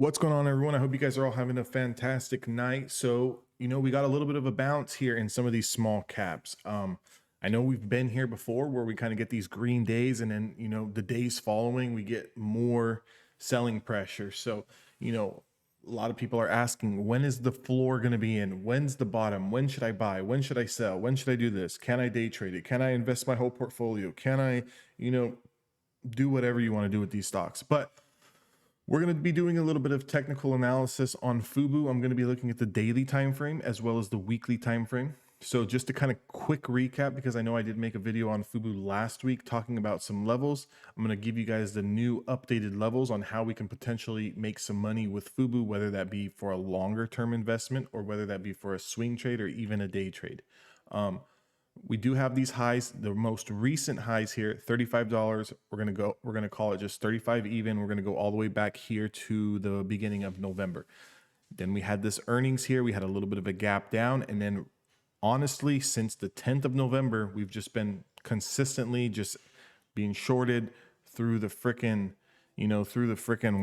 What's going on, everyone? I hope you guys are all having a fantastic night. So, we got a little bit of a bounce here in some of these small caps. I know we've been here before where we kind of get these green days, and then, the days following, we get more selling pressure. So, a lot of people are asking, when is the floor going to be in? When's the bottom? When should I buy? When should I sell? When should I do this? Can I day trade it? Can I invest my whole portfolio? Can I, do whatever you want to do with these stocks? But we're going to be doing a little bit of technical analysis on Fubo. I'm going to be looking at the daily time frame as well as the weekly time frame. So just to kind of quick recap, because I know I did make a video on Fubo last week talking about some levels. I'm going to give you guys the new updated levels on how we can potentially make some money with Fubo, whether that be for a longer term investment or whether that be for a swing trade or even a day trade. We do have these highs, the most recent highs here, $35. We're going to call it just 35 even. We're going to go all the way back here to the beginning of November. Then we had this earnings here. We had a little bit of a gap down. And then honestly, since the 10th of November, we've just been consistently just being shorted through the frickin',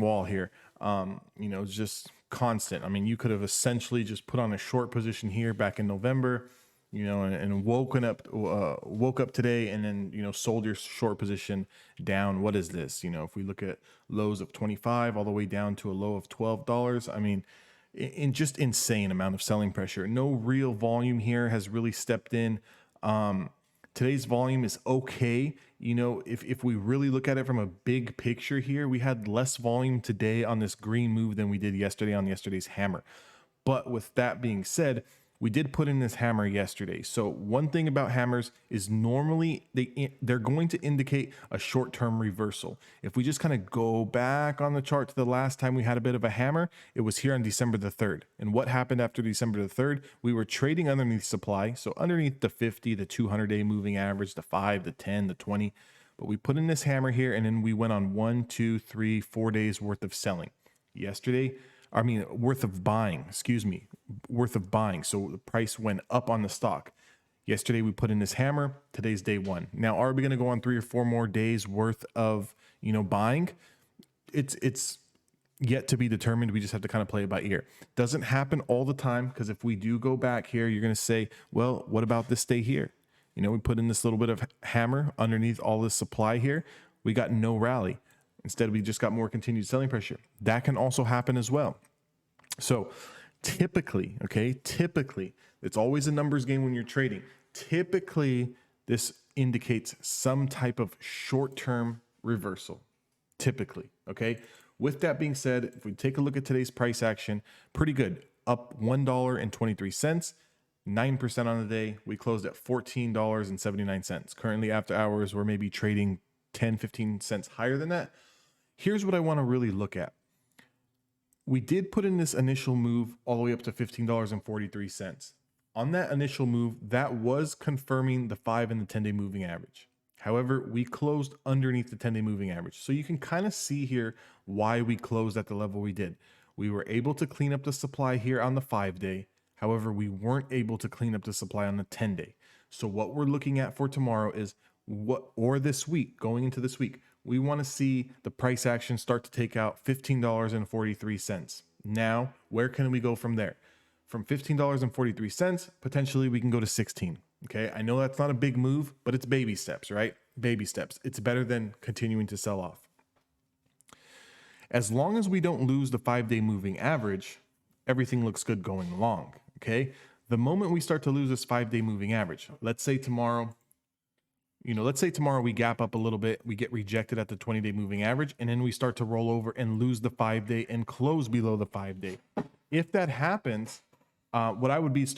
wall here. It's just constant. I mean, you could have essentially just put on a short position here back in November, and woke up today and then, sold your short position down. What is this? If we look at lows of 25 all the way down to a low of $12, I mean, in just insane amount of selling pressure. No real volume here has really stepped in. Today's volume is okay. If we really look at it from a big picture here, we had less volume today on this green move than we did yesterday on yesterday's hammer. But with that being said, we did put in this hammer yesterday. So one thing about hammers is normally they're going to indicate a short-term reversal. If we just kind of go back on the chart to the last time we had a bit of a hammer, it was here on December the 3rd. And what happened after December the 3rd? We were trading underneath supply. So underneath the 50, the 200-day moving average, the 5, the 10, the 20. But we put in this hammer here, and then we went on 1, 2, 3, 4 days worth of selling. Worth of buying. So the price went up on the stock. Yesterday we put in this hammer. Today's day one. Now, are we going to go on 3 or 4 more days worth of, buying? It's yet to be determined. We just have to kind of play it by ear. Doesn't happen all the time, because if we do go back here, you're going to say, well, what about this day here? We put in this little bit of hammer underneath all this supply here. We got no rally. Instead, we just got more continued selling pressure. That can also happen as well. So typically, it's always a numbers game when you're trading. Typically, this indicates some type of short-term reversal. Typically, okay? With that being said, if we take a look at today's price action, pretty good. Up $1.23, 9% on the day. We closed at $14.79. Currently, after hours, we're maybe trading 10, 15 cents higher than that. Here's what I want to really look at. We did put in this initial move all the way up to $15.43. On that initial move, that was confirming the 5 and the 10-day moving average. However, we closed underneath the 10-day moving average. So you can kind of see here why we closed at the level we did. We were able to clean up the supply here on the 5-day. However, we weren't able to clean up the supply on the 10-day. So what we're looking at for tomorrow is this week, going into this week, we want to see the price action start to take out $15.43. Now, where can we go from there? From $15.43, potentially we can go to 16. Okay, I know that's not a big move, but it's baby steps, right? Baby steps. It's better than continuing to sell off. As long as we don't lose the 5-day moving average, everything looks good going along. Okay, the moment we start to lose this 5-day moving average, let's say tomorrow we gap up a little bit, we get rejected at the 20-day moving average, and then we start to roll over and lose the 5-day and close below the 5-day. If that happens, what I would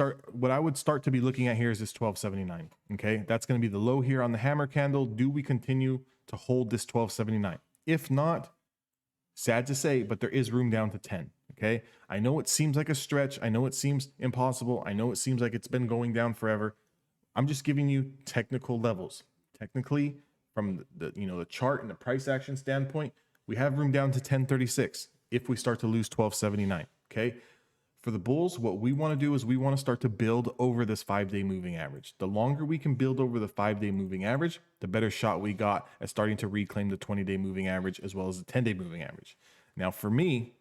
start to be looking at here is this 1279. Okay, that's going to be the low here on the hammer candle. Do we continue to hold this 1279? If not, sad to say, but there is room down to 10. Okay, I know it seems like a stretch. I know it seems impossible. I know it seems like it's been going down forever. I'm just giving you technical levels. Technically, from the chart and the price action standpoint, we have room down to 1036 if we start to lose 1279. Okay, for the bulls, what we want to do is we want to start to build over this 5-day moving average. The longer we can build over the 5-day moving average, the better shot we got at starting to reclaim the 20-day moving average as well as the 10-day moving average. Now, for me,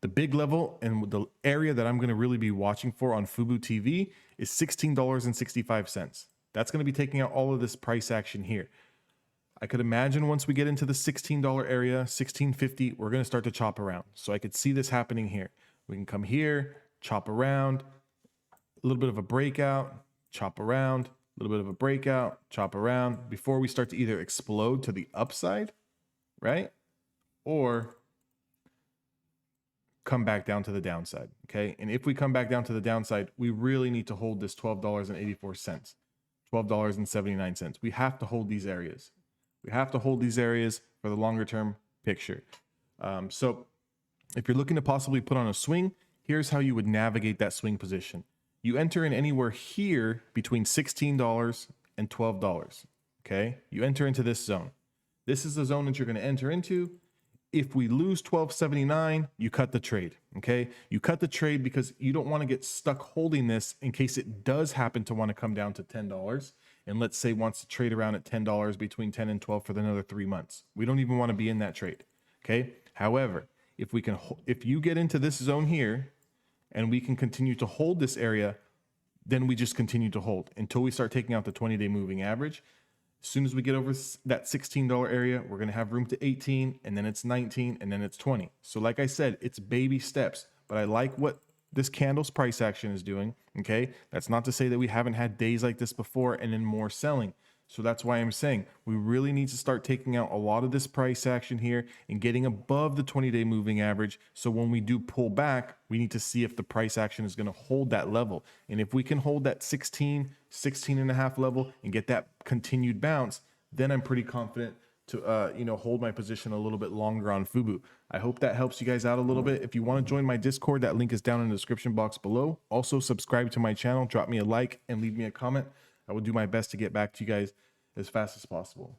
The big level and the area that I'm going to really be watching for on Fubo TV is $16.65. That's going to be taking out all of this price action here. I could imagine once we get into the $16 area, $16.50, we're going to start to chop around. So I could see this happening here. We can come here, chop around, a little bit of a breakout, chop around, a little bit of a breakout, chop around before we start to either explode to the upside, right? Or come back down to the downside, okay? And if we come back down to the downside, we really need to hold this $12.84, $12.79. We have to hold these areas. We have to hold these areas for the longer term picture. So if you're looking to possibly put on a swing, here's how you would navigate that swing position. You enter in anywhere here between $16 and $12, okay? You enter into this zone. This is the zone that you're going to enter into. If we lose $12.79, you cut the trade, okay? You cut the trade because you don't want to get stuck holding this in case it does happen to want to come down to $10. And let's say wants to trade around at $10 between 10 and 12 for another 3 months. We don't even want to be in that trade, okay? However, if you get into this zone here and we can continue to hold this area, then we just continue to hold until we start taking out the 20-day moving average. As soon as we get over that $16 area, we're going to have room to 18, and then it's 19, and then it's 20. So like I said, it's baby steps, but I like what this candle's price action is doing, okay? That's not to say that we haven't had days like this before and then more selling. So that's why I'm saying we really need to start taking out a lot of this price action here and getting above the 20-day moving average. So when we do pull back, we need to see if the price action is going to hold that level. And if we can hold that 16 and a half level and get that continued bounce, then I'm pretty confident to hold my position a little bit longer on Fubo. I hope that helps you guys out a little bit. If you want to join my Discord, that link is down in the description box below. Also subscribe to my channel, drop me a like and leave me a comment. I will do my best to get back to you guys as fast as possible.